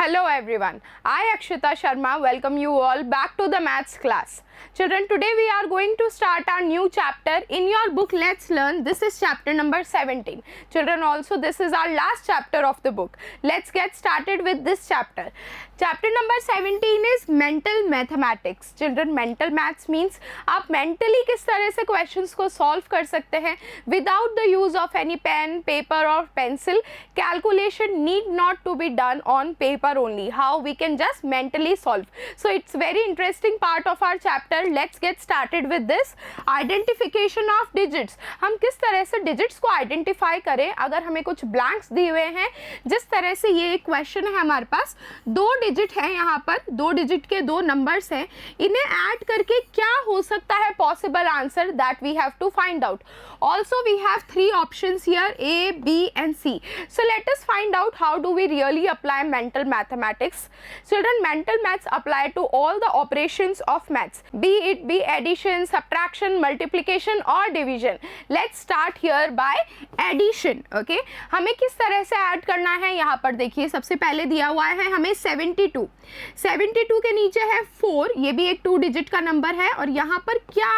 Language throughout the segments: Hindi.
Hello everyone, I Akshita Sharma welcome you all back to the maths class. Children, today we are going to start our new chapter in your book Let's Learn. This is chapter number 17. Children, also this is our last chapter of the book. Let's get started with this chapter. Chapter number 17 is mental mathematics. Children, mental maths means आप mentally किस तरह से questions को solve कर सकते हैं without the use of any pen, paper or pencil. Calculation need not to be done on paper only. How we can just mentally solve. So it's very interesting part of our chapter. Let's get started with this. Identification of digits. हम किस तरह से digits को identify करें अगर हमें कुछ blanks दिए हुए हैं. जिस तरह से ये एक question है हमारे पास, दो डिजिट है यहाँ पर, दो डिजिट के दो नंबर्स हैं, इन्हें ऐड करके क्या हो सकता है possible answer that we have to find out. Also we have three options here A, B and C. So let us find out how do we really apply mental mathematics. Children, mental maths apply to all the operations of maths, be it be addition, subtraction, multiplication or division. Let's start here by addition. Okay, हमें किस तरह से ऐड करना है यहाँ पर देखिए. सबसे पहले दिया हुआ है हमें 72 के नीचे है 4, ये भी एक 2 डिजिट का नंबर है और यहाँ पर क्या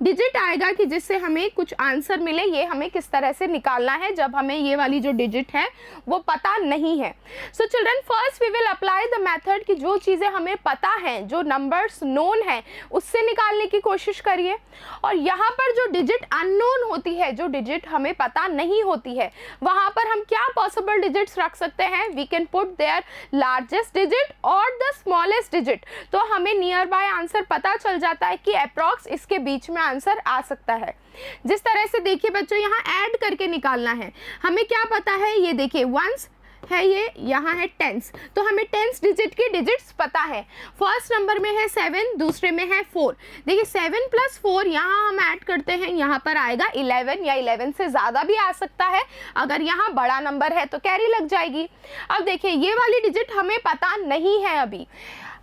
डिजिट आएगा कि जिससे हमें कुछ आंसर मिले, ये हमें किस तरह से निकालना है जब हमें ये वाली जो डिजिट है वो पता नहीं है. So children, first we will apply the method कि जो चीज़ें हमें पता हैं, जो नंबर्स नोन हैं, उससे निकालने की कोशिश करिए. और यहाँ पर जो डिजिट अननोन होती है, जो डिजिट हमें पता नहीं होती है, वहाँ पर हम क्या पॉसिबल डिजिट्स रख सकते हैं. We can put there largest digit और द स्मॉलेस्ट डिजिट. तो हमें नियर बाय आंसर पता चल जाता है कि अप्रॉक्स इसके बीच में आंसर आ सकता है. जिस तरह से देखिए बच्चों, यहाँ ऐड करके निकालना है. हमें क्या पता है, ये देखिए वंस है, ये यहाँ है टेंस, तो हमें टेंस डिजिट की डिजिट्स पता है. फर्स्ट नंबर में है 7, दूसरे में है 4. देखिए 7 + 4 यहाँ हम ऐड करते हैं, यहाँ पर आएगा 11 या 11 से ज़्यादा भी आ सकता है. अगर यहाँ बड़ा नंबर है तो कैरी लग जाएगी. अब देखिए ये वाली डिजिट हमें पता नहीं है अभी.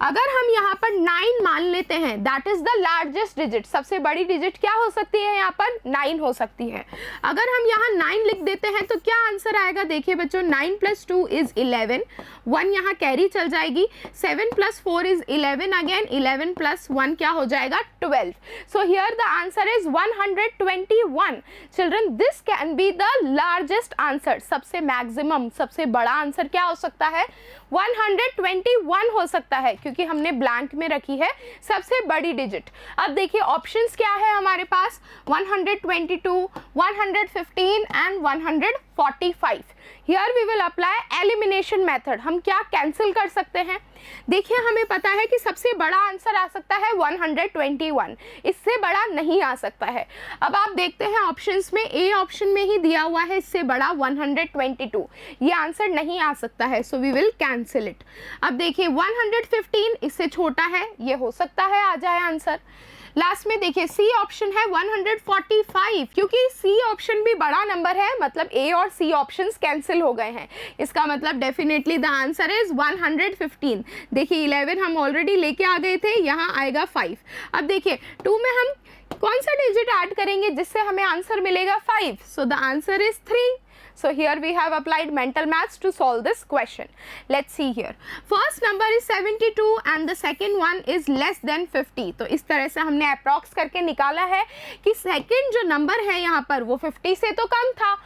अगर हम यहाँ पर 9 मान लेते हैं, that is the largest digit. सबसे बड़ी डिजिट क्या हो सकती है, यहाँ पर 9 हो सकती है. अगर हम यहाँ 9 लिख देते हैं तो क्या आंसर आएगा. देखिए बच्चों, 9 + 2 इज 11, 1 यहाँ कैरी चल जाएगी. 7 + 4 इज 11 अगेन, 11 + 1 क्या हो जाएगा, 12. So here the answer is 121. Children, this can be the largest answer. सबसे मैक्सिमम, सबसे बड़ा आंसर क्या हो सकता है, 121 हो सकता है, क्योंकि हमने ब्लैंक में रखी है सबसे बड़ी डिजिट. अब देखिए ऑप्शंस क्या है हमारे पास, 122, 115 and 145. Here we will apply elimination method. हम क्या कैंसिल कर सकते हैं. देखिए हमें पता है कि सबसे बड़ा आंसर आ सकता है 121, इससे बड़ा नहीं आ सकता है. अब आप देखते हैं ऑप्शंस में, ए ऑप्शन में ही दिया हुआ है इससे बड़ा 122, ये आंसर नहीं आ सकता है. So we will cancel it. अब देखिए 115 इससे छोटा है, ये हो सकता है आ जाए आंसर. लास्ट में देखिए सी ऑप्शन है 145, क्योंकि सी ऑप्शन भी बड़ा नंबर है, मतलब ए और सी ऑप्शंस कैंसिल हो गए हैं. इसका मतलब डेफिनेटली द आंसर इज 115. देखिए 11 हम ऑलरेडी लेके आ गए थे, यहाँ आएगा 5. अब देखिए 2 में हम कौन सा डिजिट ऐड करेंगे जिससे हमें आंसर मिलेगा 5. So the answer is 3. So here we have applied mental maths to solve this question. Let's see here. First number is 72 and the second one is less than 50. तो इस तरह से हमने अप्रॉक्स करके निकाला है कि सेकंड जो नंबर है यहाँ पर वो 50 से तो कम था.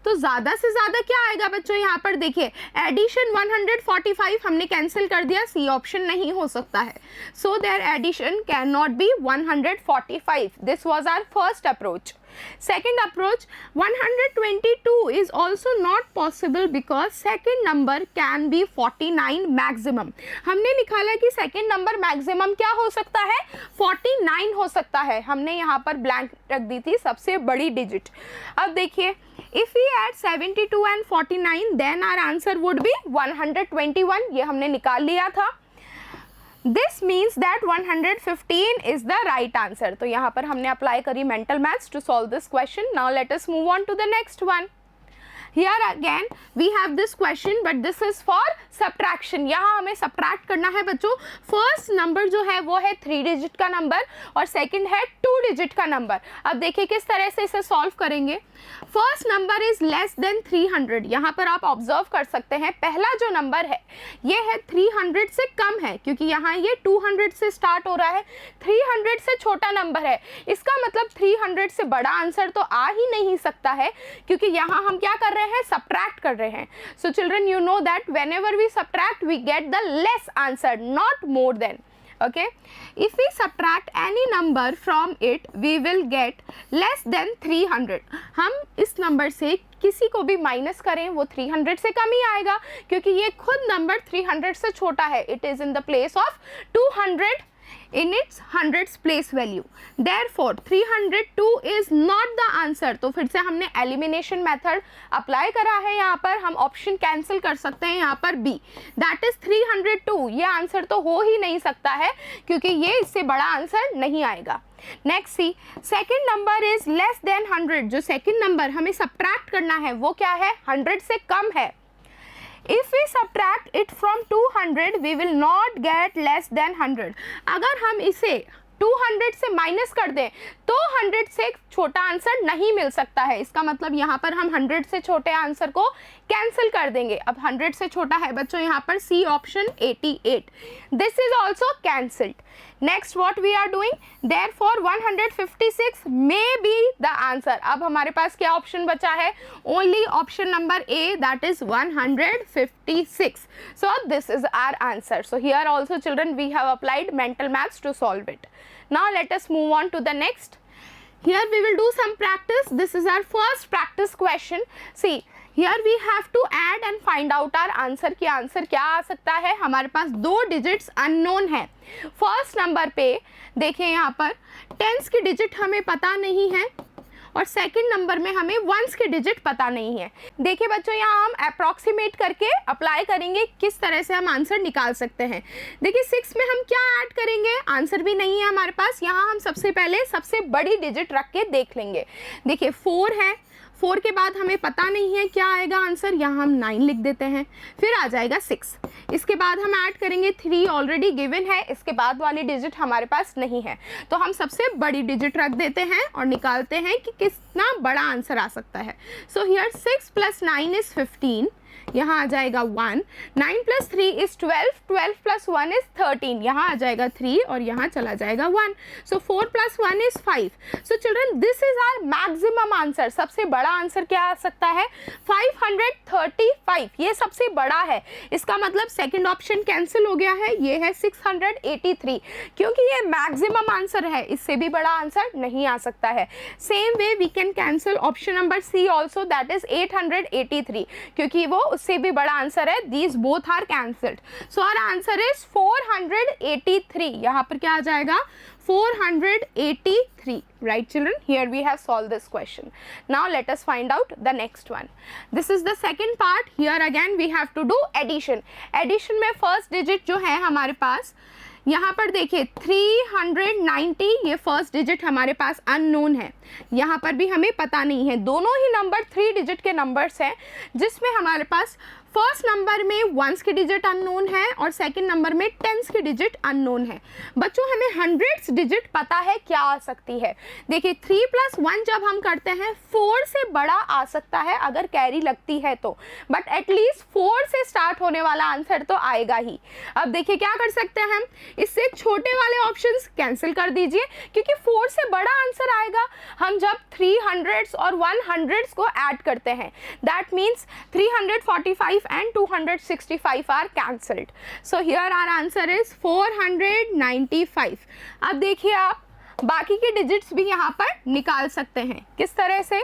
तो ज़्यादा से ज़्यादा क्या आएगा बच्चों, यहाँ पर देखिए एडिशन 145 हमने कैंसिल कर दिया, सी ऑप्शन नहीं हो सकता है. So their addition can not be 145. This was our first approach. Second approach, 122 is also not possible because second number can be 49 maximum. हमने निकाला कि second number maximum क्या हो सकता है, 49 हो सकता है. हमने यहाँ पर blank रख दी थी सबसे बड़ी digit. अब देखिए if we add 72 and 49 then our answer would be 121. ये हमने निकाल लिया था. This means that 115 is the right answer. तो यहाँ पर हमने अप्लाई करी mental maths to solve this question. Now let us move on to the next one. Here again we have this question but this is for subtraction. यहाँ हमें सब्ट्रैक्ट करना है बच्चों। फर्स्ट नंबर जो है वो है 3 डिजिट का नंबर और सेकंड है 2 डिजिट का नंबर। अब देखिए किस तरह से इसे सॉल्व करेंगे। First number is less then 300। यहाँ पर आप ऑब्जर्व कर सकते हैं पहला जो नंबर है ये है 300 से कम है, क्योंकि यहाँ ये 200 से स्टार्ट हो रहा है, 300 से छोटा नंबर है। इसका मतलब 300 से बड़ा आंसर तो आ ही नहीं सकता है, क्योंकि यहाँ हम क्या कर रहे हैं, सब्ट्रैक्ट कर रहे हैं। So children you know that whenever we subtract we get the less answer, not more than. Okay, if we subtract any number from it we will get less than 300। हम इस नंबर से किसी को भी माइनस करें वो 300 से कम ही आएगा, क्योंकि ये खुद नंबर 300 से छोटा है। It is in the place of 200 in its hundreds place value, therefore 302 is not the answer। तो फिर से हमने एलिमिनेशन मेथड अप्लाई करा है। यहाँ पर हम ऑप्शन कैंसिल कर सकते हैं, यहाँ पर बी दैट इज 302। ये आंसर तो हो ही नहीं सकता है, क्योंकि ये इससे बड़ा आंसर नहीं आएगा। Next C, second number is less than 100। जो सेकेंड नंबर हमें सब्ट्रैक्ट करना है वो क्या है, 100 से कम है। If we subtract it from 200 we will not get less than 100। अगर हम इसे 200 से माइनस कर दें तो 100 से छोटा आंसर नहीं मिल सकता है। इसका मतलब यहाँ पर हम 100 से छोटे आंसर को कैंसिल कर देंगे। अब 100 से छोटा है बच्चों यहाँ पर C option 88। This is also cancelled. Next what we are doing, therefore 156 may be the answer. अब हमारे पास क्या ऑप्शन बचा है, only option number A that is 156। So this is our answer. So here also children we have applied mental maths to solve it. Now let us move on to the next. Here we will do some practice. This is our first practice question. See, here we have to add and find out our answer कि आंसर क्या आ सकता है। हमारे पास 2 डिजिट्स अननोन है। फर्स्ट नंबर पे देखिए यहाँ पर टेंस की डिजिट हमें पता नहीं है और सेकंड नंबर में हमें वंस के डिजिट पता नहीं है। देखिए बच्चों यहाँ हम अप्रॉक्सीमेट करके अप्लाई करेंगे किस तरह से हम आंसर निकाल सकते हैं। देखिए 6 में हम क्या ऐड करेंगे, आंसर भी नहीं है हमारे पास। यहाँ हम सबसे पहले सबसे बड़ी डिजिट रख के देख लेंगे। देखिए 4 है, 4 के बाद हमें पता नहीं है क्या आएगा आंसर, यहाँ हम 9 लिख देते हैं, फिर आ जाएगा 6। इसके बाद हम ऐड करेंगे 3 ऑलरेडी गिवन है, इसके बाद वाली डिजिट हमारे पास नहीं है, तो हम सबसे बड़ी डिजिट रख देते हैं और निकालते हैं कि कितना बड़ा आंसर आ सकता है। सो हियर 6 + 9 इज 15, यहाँ आ जाएगा 1, 9 + 3 इज 12, 12 + 1 इज 13, यहाँ आ जाएगा 3 और यहाँ चला जाएगा 1। So 4 + 1 is 5। So children this is our maximum answer. सबसे बड़ा आंसर क्या आ सकता है, 535। ये सबसे बड़ा है। इसका मतलब सेकंड ऑप्शन कैंसिल हो गया है, ये है 683, क्योंकि ये मैक्सिमम आंसर है, इससे भी बड़ा आंसर नहीं आ सकता है। Same way we can cancel option number C also that is 883, क्योंकि वो उससे भी बड़ा आंसर है। These both are cancelled. So our answer is 483। यहाँ पर क्या आ जाएगा, 483। Right children, here we have solved this question. Now let us find out the next one. This is the second part. Here again we have to do addition. Addition में first digit जो है हमारे पास, यहाँ पर देखिए 390, ये फर्स्ट डिजिट हमारे पास अननोन है, यहाँ पर भी हमें पता नहीं है। दोनों ही नंबर 3 डिजिट के नंबर्स हैं, जिसमें हमारे पास फर्स्ट नंबर में वंस की डिजिट अननोन है और सेकंड नंबर में टेंस की डिजिट अननोन है। बच्चों हमें हंड्रेड्स डिजिट पता है क्या आ सकती है। देखिए 3 + 1 जब हम करते हैं 4 से बड़ा आ सकता है अगर कैरी लगती है तो, बट एटलीस्ट 4 से स्टार्ट होने वाला आंसर तो आएगा ही। अब देखिए क्या कर सकते हैं हम, इससे छोटे वाले ऑप्शंस कैंसिल कर दीजिए, क्योंकि 4 से बड़ा आंसर आएगा हम जब 300s और 100s को ऐड करते हैं। That means 345 and 265 are cancelled. So here our answer is 495. अब देखिए आप बाकी के डिजिट्स भी यहाँ पर निकाल सकते हैं। किस तरह से,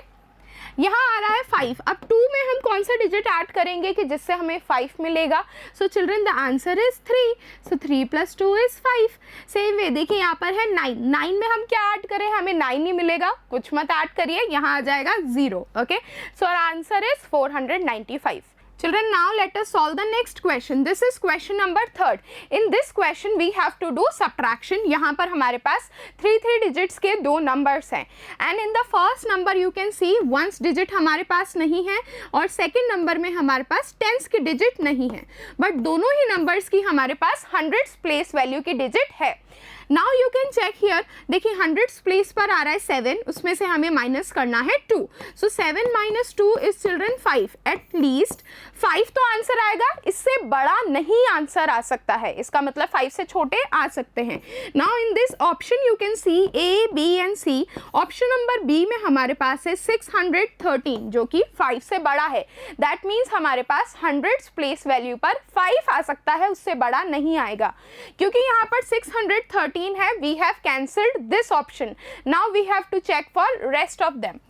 यहाँ आ रहा है 5, अब 2 में हम कौन सा डिजिट ऐड करेंगे कि जिससे हमें 5 मिलेगा। So children the answer is 3। So 3 + 2 is 5। Same way देखिए यहाँ पर है 9, 9 में हम क्या ऐड करें, हमें 9 ही मिलेगा, कुछ मत ऐड करिए, यहाँ आ जाएगा 0। Okay, so our answer is 495। Children, now let us solve the next question. This is question number 3rd. In this question we have to do subtraction. यहाँ पर हमारे पास 3 digits के 2 numbers हैं. And in the first number you can see ones digit हमारे पास नहीं है और second number में हमारे पास tens की digit नहीं है. But दोनों ही numbers की हमारे पास hundreds place value की digit है. Now you can check here, देखिए हंड्रेड्स प्लेस पर आ रहा है 7, उसमें से हमें माइनस करना है 2. सो 7 - 2 इज चिल्ड्रन 5. एटलीस्ट 5 तो आंसर आएगा, इससे बड़ा नहीं आंसर आ सकता है. इसका मतलब 5 से छोटे आ सकते हैं. Now in this option you can see A, B and C. Option number B में हमारे पास है 613 जो कि 5 से बड़ा है. दैट मीन्स हमारे पास हंड्रेड्स प्लेस वैल्यू पर 5 आ सकता है, उससे बड़ा नहीं आएगा. क्योंकि यहाँ पर 613 है, we have cancelled this option. Now we have to check for rest of them.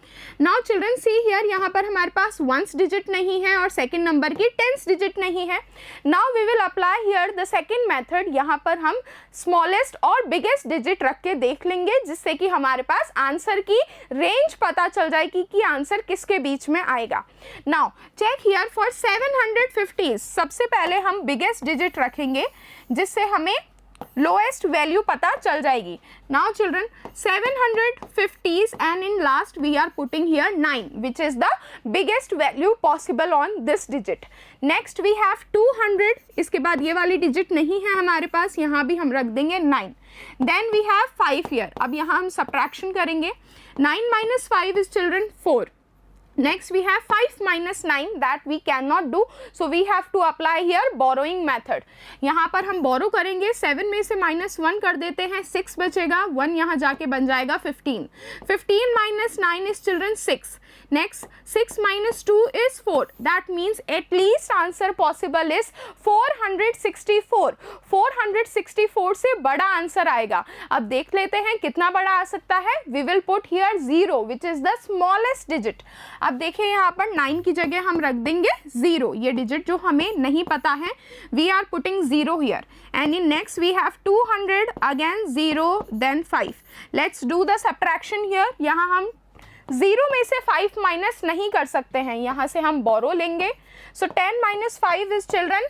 Now children see here, यहाँ पर हमारे पास ones digit नहीं है और second number की tens digit नहीं है. Now we will apply here the second method. यहाँ पर हम smallest और biggest digit रख के देख लेंगे, जिससे कि हमारे पास आंसर की रेंज पता चल जाएगी कि आंसर किसके बीच में आएगा. Now check here for 750. सबसे पहले हम biggest digit रखेंगे, जिससे हमें लोएस्ट वैल्यू पता चल जाएगी. Now children 750s and in last we are putting here 9 which is the biggest value possible on this digit. Next we have 200. इसके बाद ये वाली डिजिट नहीं है हमारे पास, यहाँ भी हम रख देंगे 9. Then we have 5 here. अब यहाँ हम सब्ट्रैक्शन करेंगे. 9 - 5 is children 4. Next we have 5 - 9 that we cannot do, so we have to apply here borrowing method. यहाँ पर हम borrow करेंगे, 7 में से -1 कर देते हैं, 6 बचेगा, 1 यहाँ जाके बन जाएगा 15. 15 - 9 is children 6. Next 6 - 2 is 4. That means at least answer possible is 464. 464 से बड़ा आंसर आएगा. अब देख लेते हैं कितना बड़ा आ सकता है. We will put here 0 which is the smallest digit. अब देखिए यहाँ पर 9 की जगह हम रख देंगे 0. ये डिजिट जो हमें नहीं पता है, we are putting 0 here. And in next we have 200, again 0, then 5. Let's do the subtraction here. यहाँ हम 0 में से 5 माइनस नहीं कर सकते हैं, यहाँ से हम बोरो लेंगे. So 10 - 5 is children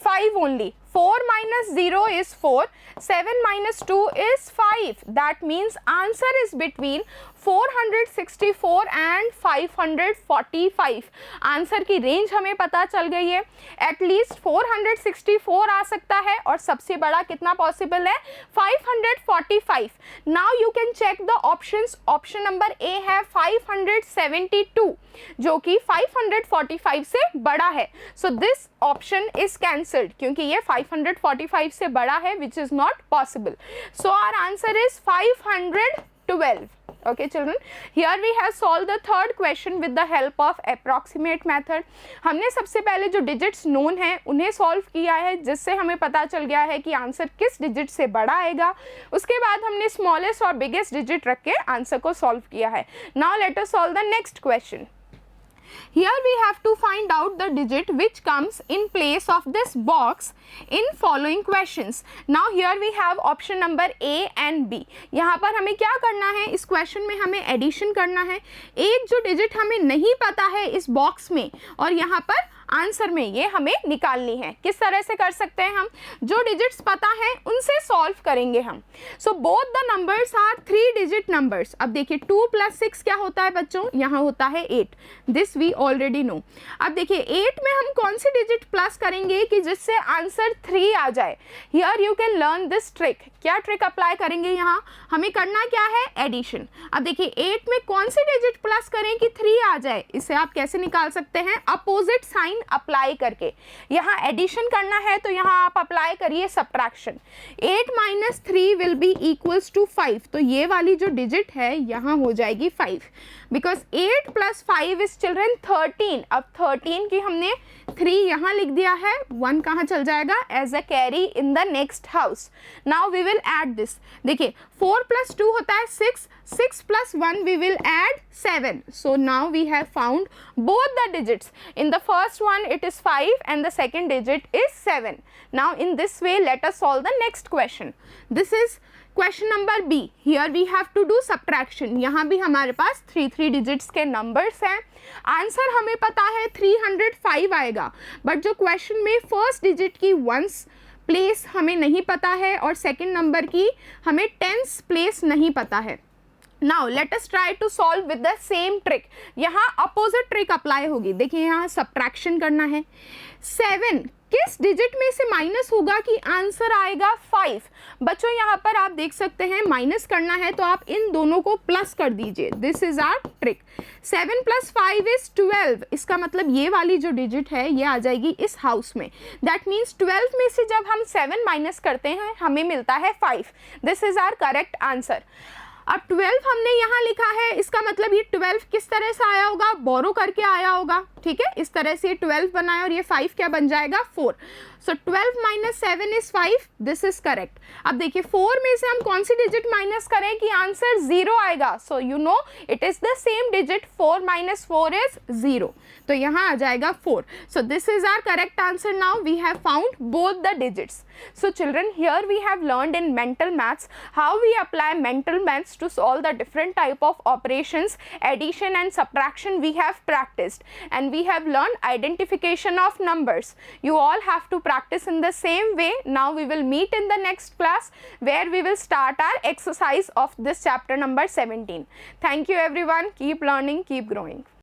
5 only. 4 - 0 is 4. 7 - 2 is 5. That means answer is between 464 and 545. Answer की रेंज हमें पता चल गई है. एटलीस्ट 464 आ सकता है और सबसे बड़ा कितना पॉसिबल है, 545. Now you can check the options. Option number A है 572 जो कि 545 से बड़ा है. So this option is cancelled क्योंकि ये 545 से बड़ा है, which is not possible. So our answer is 512. Okay children, here we have solved the third question with the help of approximate method. हमने सबसे पहले जो digits known हैं उन्हें solve किया है, जिससे हमें पता चल गया है कि आंसर किस digit से बड़ा आएगा. उसके बाद हमने smallest और biggest digit रख के आंसर को solve किया है. Now let us solve the next question. Here we have to find out the digit which comes in place of this box in following questions. Now here we have option number A and B. यहाँ पर हमें क्या करना है, इस क्वेश्चन में हमें एडिशन करना है. एक जो डिजिट हमें नहीं पता है इस बॉक्स में और यहाँ पर आंसर में, ये हमें निकालनी है. किस तरह से कर सकते हैं हम, जो डिजिट्स पता है उनसे सॉल्व करेंगे हम. So both the numbers are 3 digit numbers. अब देखिए 2 + 6 क्या होता है बच्चों, यहाँ होता है 8. This we already know. अब देखिए 8 में हम कौन सी डिजिट प्लस करेंगे कि जिससे आंसर 3 आ जाए. Here you can learn this trick. क्या ट्रिक अप्लाई करेंगे, यहाँ हमें करना क्या है, एडिशन. अब देखिए 8 में कौन सी डिजिट प्लस करें कि 3 आ जाए. इसे आप कैसे निकाल सकते हैं, अपोजिट साइन अप्लाई करके. यहाँ एडिशन करना है तो यहाँ आप अप्लाई करिए subtraction. 8 - 3 will be equals to 5. तो ये वाली जो डिजिट है यहाँ हो जाएगी 5, बिकॉज 8 + 5 इज चिल्ड्रन 13. अब 13 की हमने 3 यहाँ लिख दिया है, 1 कहाँ चल जाएगा, as a carry in the next house. Now we will add this. देखिए 4 + 2 होता है 6. 6 + 1 we will add 7. So now we have found both the digits. In the first one it is 5 and the second digit is 7. Now in this way let us solve the next question. This is question number B, here we have to do subtraction. यहाँ भी हमारे पास 3 डिजिट्स के नंबर्स हैं। आंसर हमें पता है 305 आएगा, बट जो क्वेश्चन में फर्स्ट डिजिट की वंस प्लेस हमें नहीं पता है और सेकंड नंबर की हमें टेंस प्लेस नहीं पता है। Now let us try to solve with the same trick. यहाँ अपोजिट ट्रिक अप्लाई होगी। देखिए यहाँ सब्ट्रैक्शन करना है। 7 किस डिजिट में से माइनस होगा कि आंसर आएगा 5। बच्चों यहाँ पर आप देख सकते हैं माइनस करना है तो आप इन दोनों को प्लस कर दीजिए। This is our trick. 7 + 5 is 12। इसका मतलब ये वाली जो डिजिट है ये आ जाएगी इस हाउस में। दैट मीन्स 12 में से जब हम 7 माइनस करते हैं हमें मिलता है 5। This is our correct answer. अब 12 हमने यहाँ लिखा है, इसका मतलब ये 12 किस तरह से आया होगा, बोरो करके आया होगा। ठीक है, इस तरह से 12 बनाया और ये 5 क्या बन जाएगा 4। सो 12 - 7 इज 5। This is correct. अब देखिए 4 में से हम कौन सी डिजिट माइनस करें कि आंसर 0 आएगा। So you know it is the same digit. 4 - 4 is 0, तो यहाँ आ जाएगा 4। So this is our correct answer. Now we have found both the digits. So children, here we have learned in mental maths how we apply mental maths to solve the different type of operations, addition and subtraction we have practiced, and we have learned identification of numbers. You all have to practice in the same way. Now we will meet in the next class where we will start our exercise of this chapter number 17. Thank you everyone. Keep learning, keep growing.